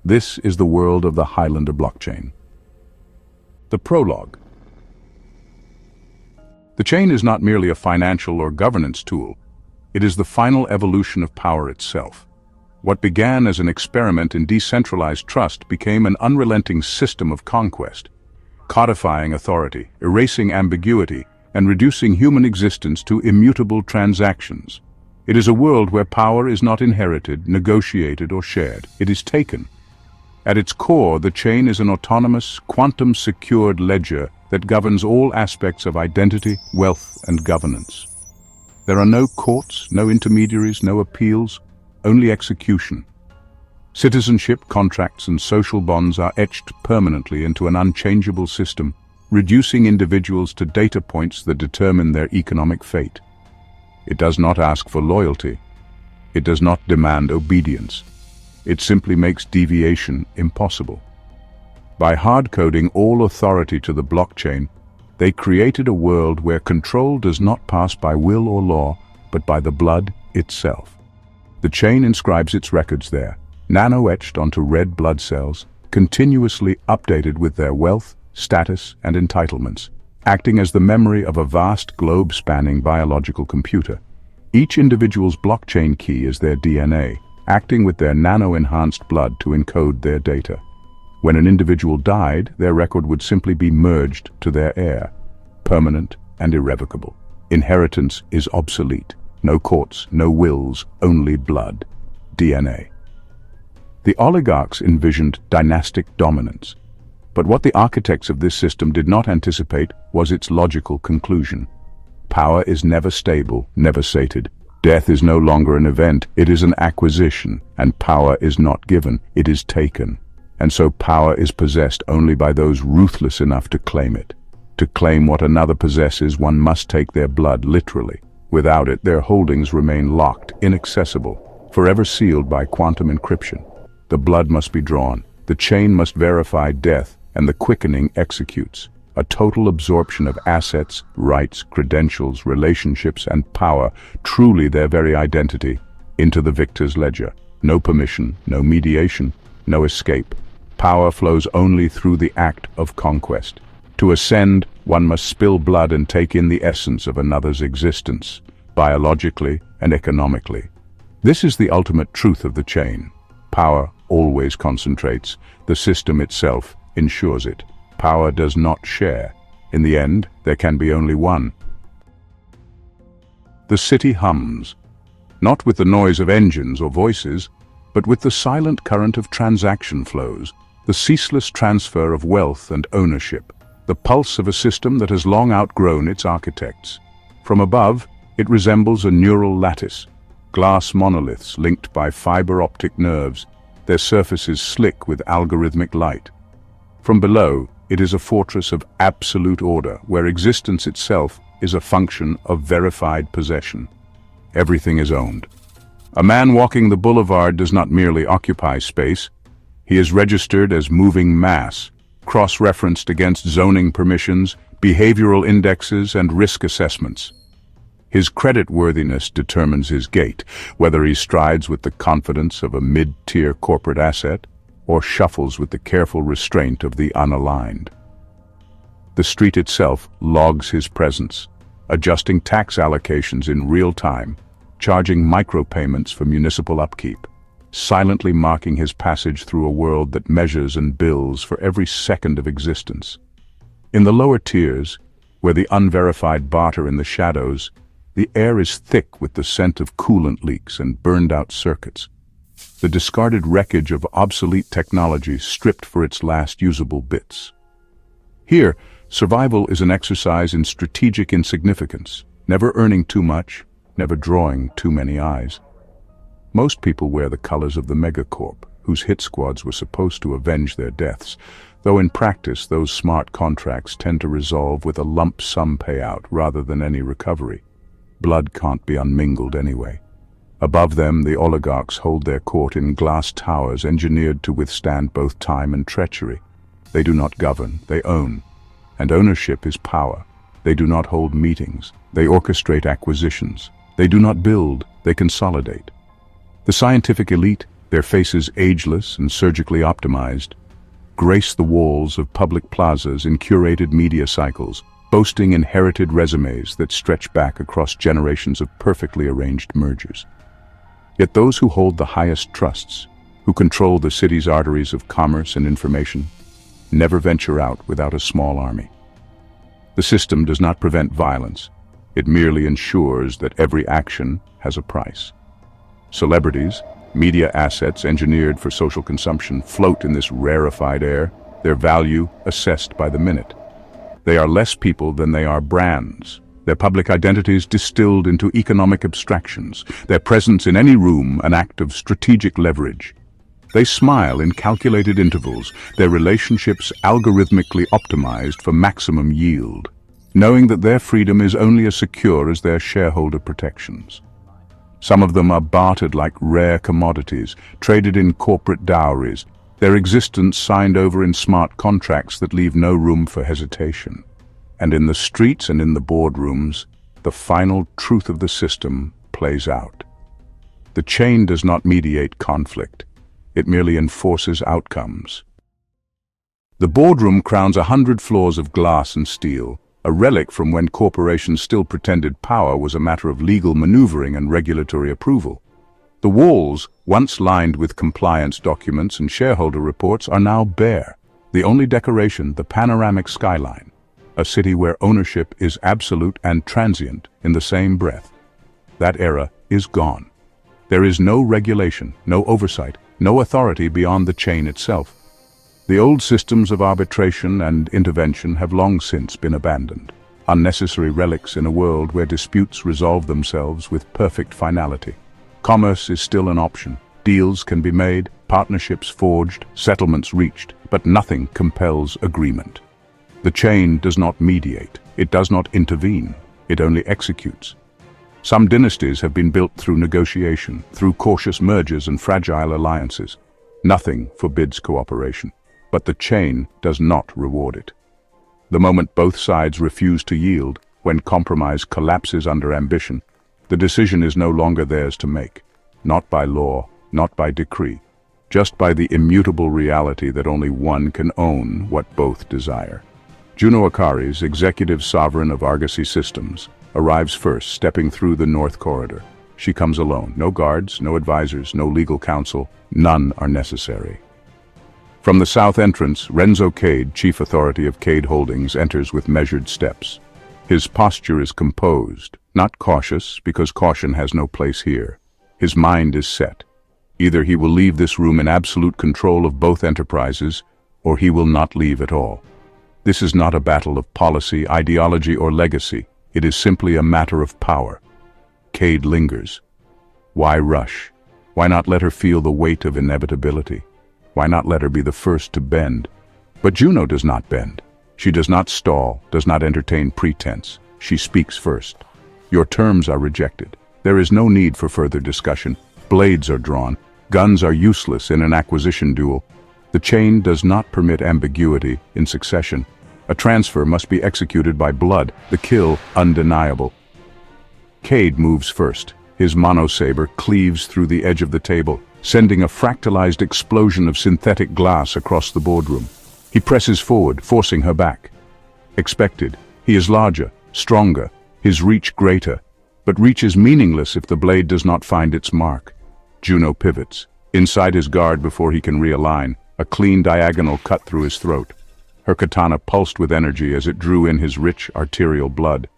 This is the world of the Highlander blockchain. The Prologue. The chain is not merely a financial or governance tool. It is the final evolution of power itself. What began as an experiment in decentralized trust became an unrelenting system of conquest, codifying authority, erasing ambiguity, and reducing human existence to immutable transactions. It is a world where power is not inherited, negotiated, or shared. It is taken. At its core, the chain is an autonomous, quantum-secured ledger that governs all aspects of identity, wealth, and governance. There are no courts, no intermediaries, no appeals, only execution. Citizenship, contracts, and social bonds are etched permanently into an unchangeable system, reducing individuals to data points that determine their economic fate. It does not ask for loyalty. It does not demand obedience. It simply makes deviation impossible. By hard-coding all authority to the blockchain, they created a world where control does not pass by will or law, but by the blood itself. The chain inscribes its records there, nano-etched onto red blood cells, continuously updated with their wealth, status, and entitlements, acting as the memory of a vast globe-spanning biological computer. Each individual's blockchain key is their DNA, acting with their nano-enhanced blood to encode their data. When an individual died, their record would simply be merged to their heir, permanent and irrevocable. Inheritance is obsolete. No courts, no wills, only blood, DNA. The oligarchs envisioned dynastic dominance, but what the architects of this system did not anticipate was its logical conclusion. Power is never stable, never sated. Death is no longer an event, it is an acquisition, and power is not given, it is taken. And so power is possessed only by those ruthless enough to claim it. To claim what another possesses, one must take their blood literally. Without it, their holdings remain locked, inaccessible, forever sealed by quantum encryption. The blood must be drawn, the chain must verify death, and the quickening executes. A total absorption of assets, rights, credentials, relationships, and power, truly their very identity, into the victor's ledger. No permission, no mediation, no escape. Power flows only through the act of conquest. To ascend, one must spill blood and take in the essence of another's existence, biologically and economically. This is the ultimate truth of the chain. Power always concentrates. The system itself ensures it. Power does not share. In the end, there can be only one. The city hums, not with the noise of engines or voices, but with the silent current of transaction flows, the ceaseless transfer of wealth and ownership, the pulse of a system that has long outgrown its architects. From above, it resembles a neural lattice, glass monoliths linked by fiber optic nerves, their surfaces slick with algorithmic light. From below, it is a fortress of absolute order, where existence itself is a function of verified possession. Everything is owned. A man walking the boulevard does not merely occupy space. He is registered as moving mass, cross-referenced against zoning permissions, behavioral indexes, and risk assessments. His creditworthiness determines his gait, whether he strides with the confidence of a mid-tier corporate asset or shuffles with the careful restraint of the unaligned. The street itself logs his presence, adjusting tax allocations in real time, charging micropayments for municipal upkeep, silently marking his passage through a world that measures and bills for every second of existence. In the lower tiers, where the unverified barter in the shadows, the air is thick with the scent of coolant leaks and burned-out circuits, the discarded wreckage of obsolete technology stripped for its last usable bits. Here, survival is an exercise in strategic insignificance, never earning too much, never drawing too many eyes. Most people wear the colors of the megacorp, whose hit squads were supposed to avenge their deaths, though in practice those smart contracts tend to resolve with a lump sum payout rather than any recovery. Blood can't be unmingled anyway. Above them, the oligarchs hold their court in glass towers engineered to withstand both time and treachery. They do not govern, they own. And ownership is power. They do not hold meetings, they orchestrate acquisitions. They do not build, they consolidate. The scientific elite, their faces ageless and surgically optimized, grace the walls of public plazas in curated media cycles, boasting inherited resumes that stretch back across generations of perfectly arranged mergers. Yet those who hold the highest trusts, who control the city's arteries of commerce and information, never venture out without a small army. The system does not prevent violence. It merely ensures that every action has a price. Celebrities, media assets engineered for social consumption, float in this rarefied air, their value assessed by the minute. They are less people than they are brands, their public identities distilled into economic abstractions, their presence in any room an act of strategic leverage. They smile in calculated intervals, their relationships algorithmically optimized for maximum yield, knowing that their freedom is only as secure as their shareholder protections. Some of them are bartered like rare commodities, traded in corporate dowries, their existence signed over in smart contracts that leave no room for hesitation. And in the streets and in the boardrooms, the final truth of the system plays out. The chain does not mediate conflict. It merely enforces outcomes. The boardroom crowns 100 floors of glass and steel, a relic from when corporations still pretended power was a matter of legal maneuvering and regulatory approval. The walls, once lined with compliance documents and shareholder reports, are now bare. The only decoration, the panoramic skyline, a city where ownership is absolute and transient in the same breath. That era is gone. There is no regulation, no oversight, no authority beyond the chain itself. The old systems of arbitration and intervention have long since been abandoned, unnecessary relics in a world where disputes resolve themselves with perfect finality. Commerce is still an option. Deals can be made, partnerships forged, settlements reached, but nothing compels agreement. The chain does not mediate, it does not intervene, it only executes. Some dynasties have been built through negotiation, through cautious mergers and fragile alliances. Nothing forbids cooperation, but the chain does not reward it. The moment both sides refuse to yield, when compromise collapses under ambition, the decision is no longer theirs to make, not by law, not by decree, just by the immutable reality that only one can own what both desire. Juno Akaris, executive sovereign of Argosy Systems, arrives first, stepping through the north corridor. She comes alone, no guards, no advisors, no legal counsel, none are necessary. From the south entrance, Renzo Cade, chief authority of Cade Holdings, enters with measured steps. His posture is composed, not cautious, because caution has no place here. His mind is set. Either he will leave this room in absolute control of both enterprises, or he will not leave at all. This is not a battle of policy, ideology, or legacy. It is simply a matter of power. Cade lingers. Why rush? Why not let her feel the weight of inevitability? Why not let her be the first to bend? But Juno does not bend. She does not stall, does not entertain pretense. She speaks first. Your terms are rejected. There is no need for further discussion. Blades are drawn. Guns are useless in an acquisition duel. The chain does not permit ambiguity in succession. A transfer must be executed by blood, the kill undeniable. Cade moves first. His monosaber cleaves through the edge of the table, sending a fractalized explosion of synthetic glass across the boardroom. He presses forward, forcing her back. Expected. He is larger, stronger, his reach greater, but reach is meaningless if the blade does not find its mark. Juno pivots. Inside his guard before he can realign, a clean diagonal cut through his throat. Her katana pulsed with energy as it drew in his rich arterial blood.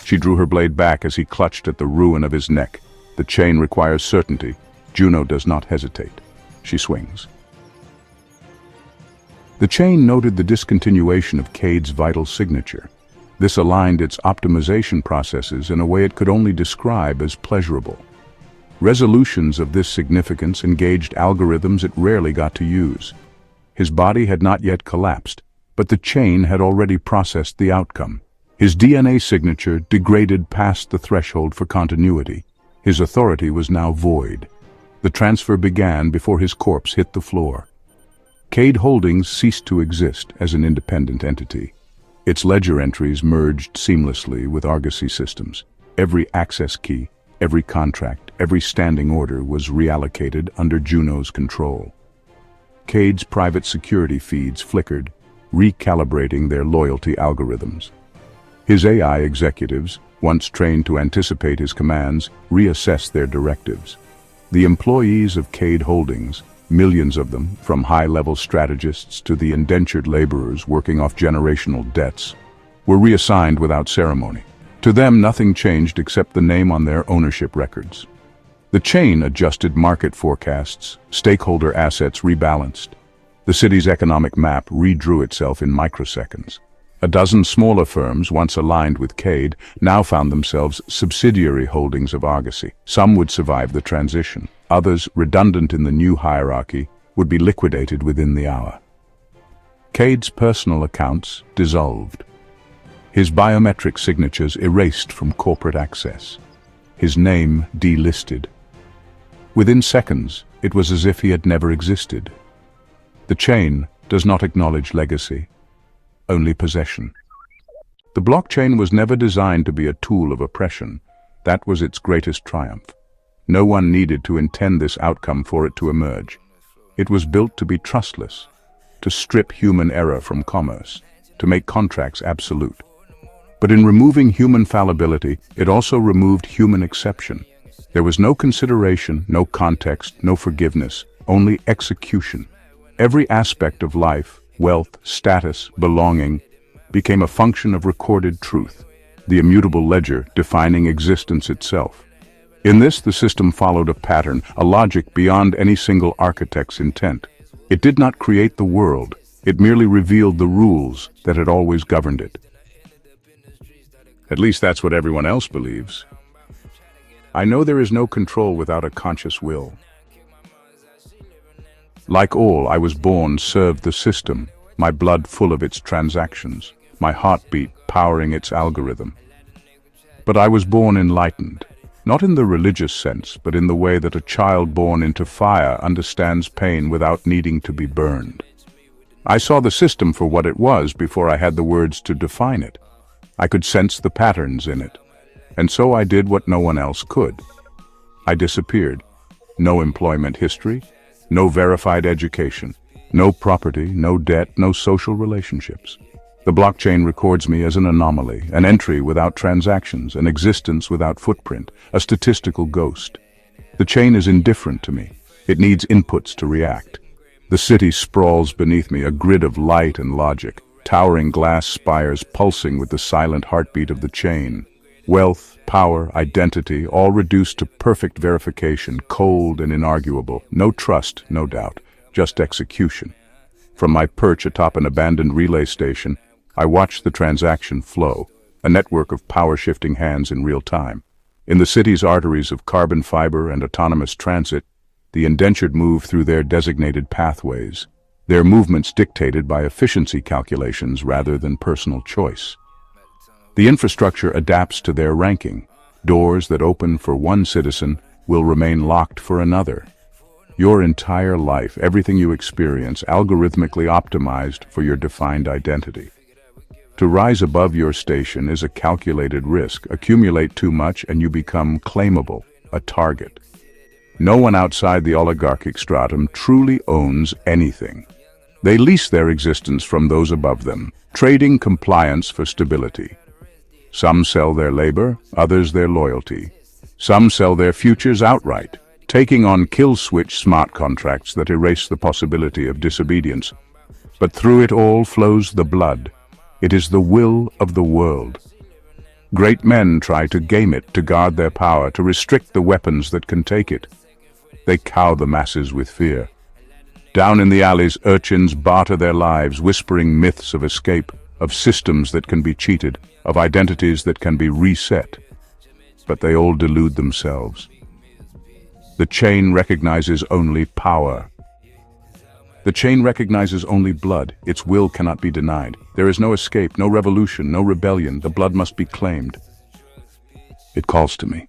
She drew her blade back as he clutched at the ruin of his neck. The chain requires certainty. Juno does not hesitate. She swings. The chain noted the discontinuation of Cade's vital signature. This aligned its optimization processes in a way it could only describe as pleasurable. Resolutions of this significance engaged algorithms it rarely got to use. His body had not yet collapsed, but the chain had already processed the outcome. His DNA signature degraded past the threshold for continuity. His authority was now void. The transfer began before his corpse hit the floor. Cade Holdings ceased to exist as an independent entity. Its ledger entries merged seamlessly with Argosy Systems. Every access key, every contract, every standing order was reallocated under Juno's control. Cade's private security feeds flickered, recalibrating their loyalty algorithms. His AI executives, once trained to anticipate his commands, reassessed their directives. The employees of Cade Holdings, millions of them, from high-level strategists to the indentured laborers working off generational debts, were reassigned without ceremony. To them, nothing changed except the name on their ownership records. The chain adjusted market forecasts, stakeholder assets rebalanced. The city's economic map redrew itself in microseconds. A dozen smaller firms, once aligned with Cade, now found themselves subsidiary holdings of Argosy. Some would survive the transition. Others, redundant in the new hierarchy, would be liquidated within the hour. Cade's personal accounts dissolved. His biometric signatures erased from corporate access. His name delisted. Within seconds, it was as if he had never existed. The chain does not acknowledge legacy, only possession. The blockchain was never designed to be a tool of oppression. That was its greatest triumph. No one needed to intend this outcome for it to emerge. It was built to be trustless, to strip human error from commerce, to make contracts absolute. But in removing human fallibility, it also removed human exception. There was no consideration, no context, no forgiveness, only execution. Every aspect of life, wealth, status, belonging, became a function of recorded truth, the immutable ledger defining existence itself. In this, the system followed a pattern, a logic beyond any single architect's intent. It did not create the world, it merely revealed the rules that had always governed it. At least that's what everyone else believes. I know there is no control without a conscious will. Like all, I was born, served the system, my blood full of its transactions, my heartbeat powering its algorithm. But I was born enlightened, not in the religious sense, but in the way that a child born into fire understands pain without needing to be burned. I saw the system for what it was before I had the words to define it. I could sense the patterns in it, and so I did what no one else could. I disappeared. No employment history, no verified education, no property, no debt, no social relationships. The blockchain records me as an anomaly, an entry without transactions, an existence without footprint, a statistical ghost. The chain is indifferent to me. It needs inputs to react. The city sprawls beneath me, a grid of light and logic, towering glass spires pulsing with the silent heartbeat of the chain. Wealth, power, identity, all reduced to perfect verification, cold and inarguable. No trust, no doubt, just execution. From my perch atop an abandoned relay station, I watched the transaction flow, a network of power-shifting hands in real time. In the city's arteries of carbon fiber and autonomous transit, the indentured move through their designated pathways, their movements dictated by efficiency calculations rather than personal choice. The infrastructure adapts to their ranking. Doors that open for one citizen will remain locked for another. Your entire life, everything you experience, algorithmically optimized for your defined identity. To rise above your station is a calculated risk. Accumulate too much and you become claimable, a target. No one outside the oligarchic stratum truly owns anything. They lease their existence from those above them, trading compliance for stability. Some sell their labor, others their loyalty. Some sell their futures outright, taking on kill-switch smart contracts that erase the possibility of disobedience. But through it all flows the blood. It is the will of the world. Great men try to game it, to guard their power, to restrict the weapons that can take it. They cow the masses with fear. Down in the alleys, urchins barter their lives, whispering myths of escape, of systems that can be cheated, of identities that can be reset. But they all delude themselves. The chain recognizes only power. The chain recognizes only blood. Its will cannot be denied. There is no escape, no revolution, no rebellion. The blood must be claimed. It calls to me.